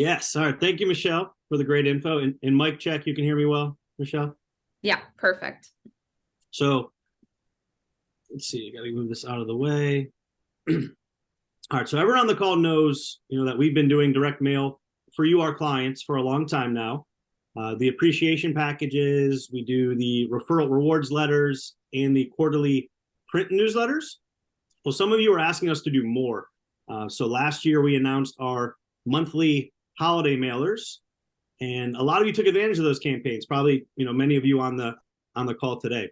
Yes. All right. Thank you, Michelle, for the great info. And mic check, you can hear me well, Michelle? Yeah, perfect. So let's see. I got to move this out of the way. All right. So everyone on the call knows, that we've been doing direct mail for you, our clients, for a long time now. The appreciation packages, we do the referral rewards letters and the quarterly print newsletters. Well, some of you are asking us to do more. So last year we announced our monthly holiday mailers, and a lot of you took advantage of those campaigns. Probably, many of you on the call today.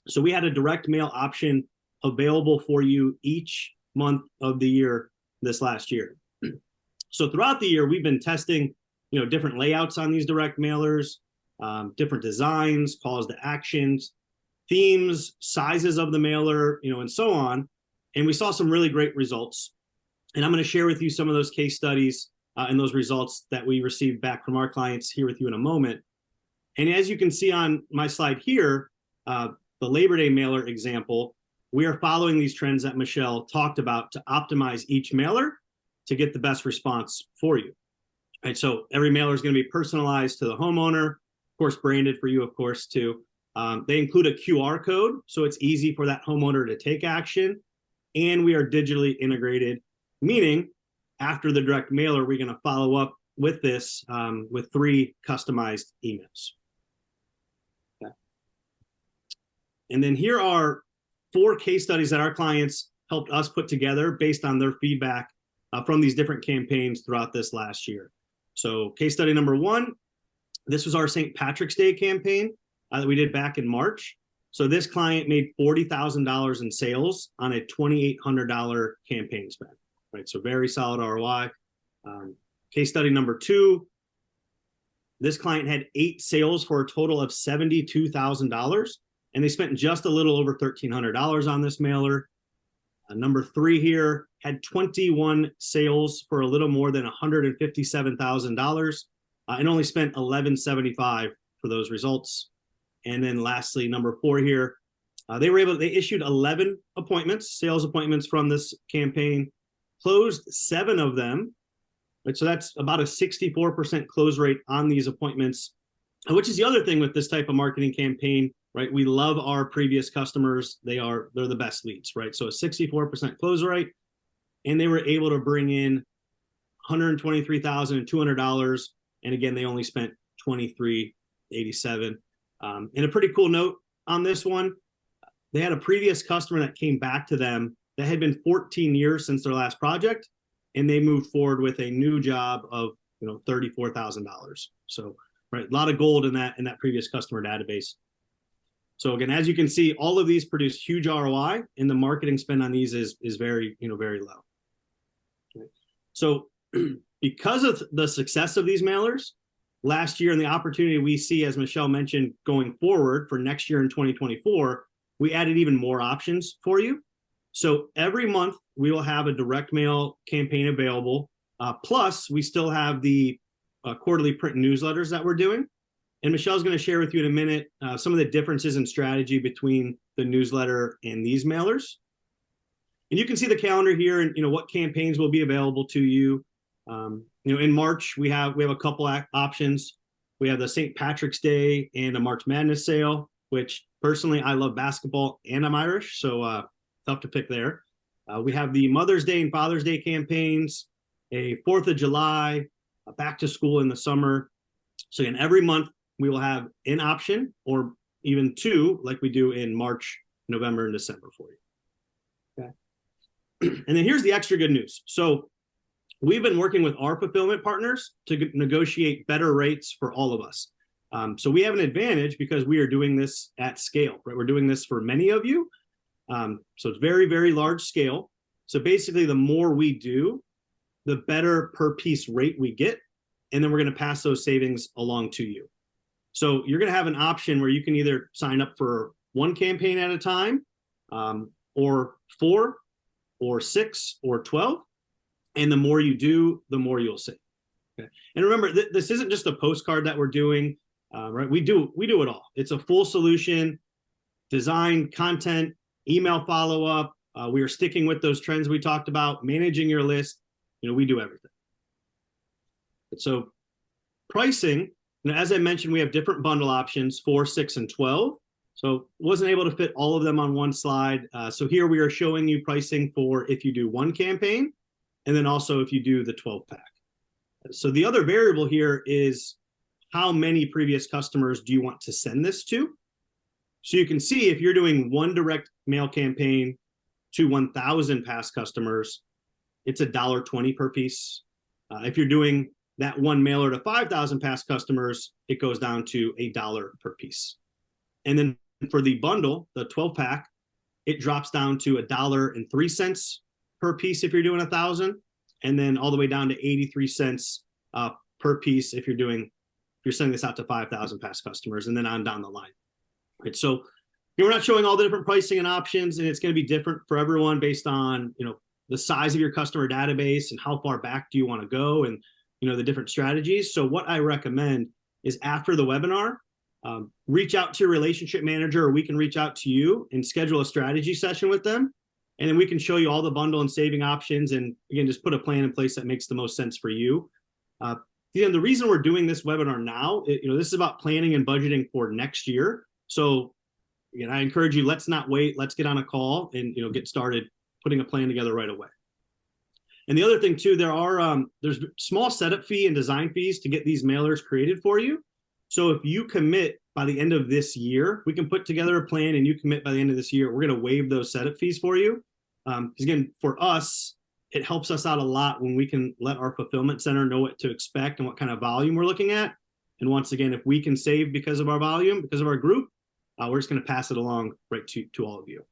So we had a direct mail option available for you each month of the year this last year. So throughout the year, we've been testing, different layouts on these direct mailers, different designs, calls to actions, themes, sizes of the mailer, and so on. And we saw some really great results. And I'm going to share with you some of those case studies and those results that we received back from our clients here with you in a moment. And as you can see on my slide here, the Labor Day mailer example, we are following these trends that Michelle talked about to optimize each mailer to get the best response for you. All right, so every mailer is going to be personalized to the homeowner, of course, branded for you, of course, too. They include a QR code, so it's easy for that homeowner to take action. And we are digitally integrated, meaning after the direct mailer, we're going to follow up with this with 3 customized emails. Okay. And then here are 4 case studies that our clients helped us put together based on their feedback from these different campaigns throughout this last year. So case study number 1, this was our St. Patrick's Day campaign that we did back in March. So this client made $40,000 in sales on a $2,800 campaign spend, right? So very solid ROI. Case study number 2, this client had 8 sales for a total of $72,000, and they spent just a little over $1,300 on this mailer. Number 3 here had 21 sales for a little more than $157,000 and only spent $1,175 for those results. And then lastly, number 4 here, they issued 11 appointments, sales appointments from this campaign, closed 7 of them. Right? So that's about a 64% close rate on these appointments, which is the other thing with this type of marketing campaign, right? We love our previous customers. They're the best leads, right? So a 64% close rate, and they were able to bring in $123,200. And again, they only spent $23.87. And a pretty cool note on this one, they had a previous customer that came back to them that had been 14 years since their last project, and they moved forward with a new job of $34,000. So right, a lot of gold in that previous customer database. So again, as you can see, all of these produce huge ROI, and the marketing spend on these is very very low. Okay. So because of the success of these mailers last year and the opportunity we see, as Michelle mentioned, going forward for next year in 2024, we added even more options for you. So every month we will have a direct mail campaign available. Plus, we still have the quarterly print newsletters that we're doing. And Michelle's going to share with you in a minute some of the differences in strategy between the newsletter and these mailers. And you can see the calendar here and what campaigns will be available to you. In March we have a couple options. We have the St. Patrick's Day and a March Madness sale, which personally I love basketball and I'm Irish, so tough to pick there. We have the Mother's Day and Father's Day campaigns, a 4th of July, a back to school in the summer. So again, every month we will have an option or even 2 like we do in March, November, and December for you. Okay. And then here's the extra good news. So we've been working with our fulfillment partners to negotiate better rates for all of us. So we have an advantage because we are doing this at scale, right? We're doing this for many of you. So it's very, very large scale. So basically, the more we do, the better per piece rate we get. And then we're going to pass those savings along to you. So you're going to have an option where you can either sign up for 1 campaign at a time, or 4, or 6, or 12. And the more you do, the more you'll save. Okay. And remember, this isn't just a postcard that we're doing, right? We do it all. It's a full solution: design, content, email follow-up. We are sticking with those trends we talked about, managing your list. We do everything. So pricing, as I mentioned, we have different bundle options, 4, 6, and 12. So wasn't able to fit all of them on one slide. So here we are showing you pricing for if you do one campaign, and then also if you do the 12 pack. So the other variable here is how many previous customers do you want to send this to? So you can see if you're doing one direct mail campaign to 1,000 past customers, it's $1.20 per piece. If you're doing that one mailer to 5,000 past customers, it goes down to $1 per piece. And then for the bundle, the 12 pack, it drops down to $1.03 per piece if you're doing 1,000, and then all the way down to 83 cents per piece if you're sending this out to 5,000 past customers, and then on down the line. Right. So we're not showing all the different pricing and options, and it's going to be different for everyone based on the size of your customer database and how far back do you want to go, and the different strategies. So what I recommend is after the webinar, reach out to your relationship manager, or we can reach out to you and schedule a strategy session with them. And then we can show you all the bundle and saving options, and again, just put a plan in place that makes the most sense for you. The reason we're doing this webinar now, this is about planning and budgeting for next year. So again, I encourage you, let's not wait. Let's get on a call and get started putting a plan together right away. And the other thing too, there's small setup fee and design fees to get these mailers created for you. So if you commit by the end of this year, we can put together a plan, and you commit by the end of this year, we're going to waive those setup fees for you. Because again, for us, it helps us out a lot when we can let our fulfillment center know what to expect and what kind of volume we're looking at. And once again, if we can save because of our volume, because of our group, we're just going to pass it along right to all of you.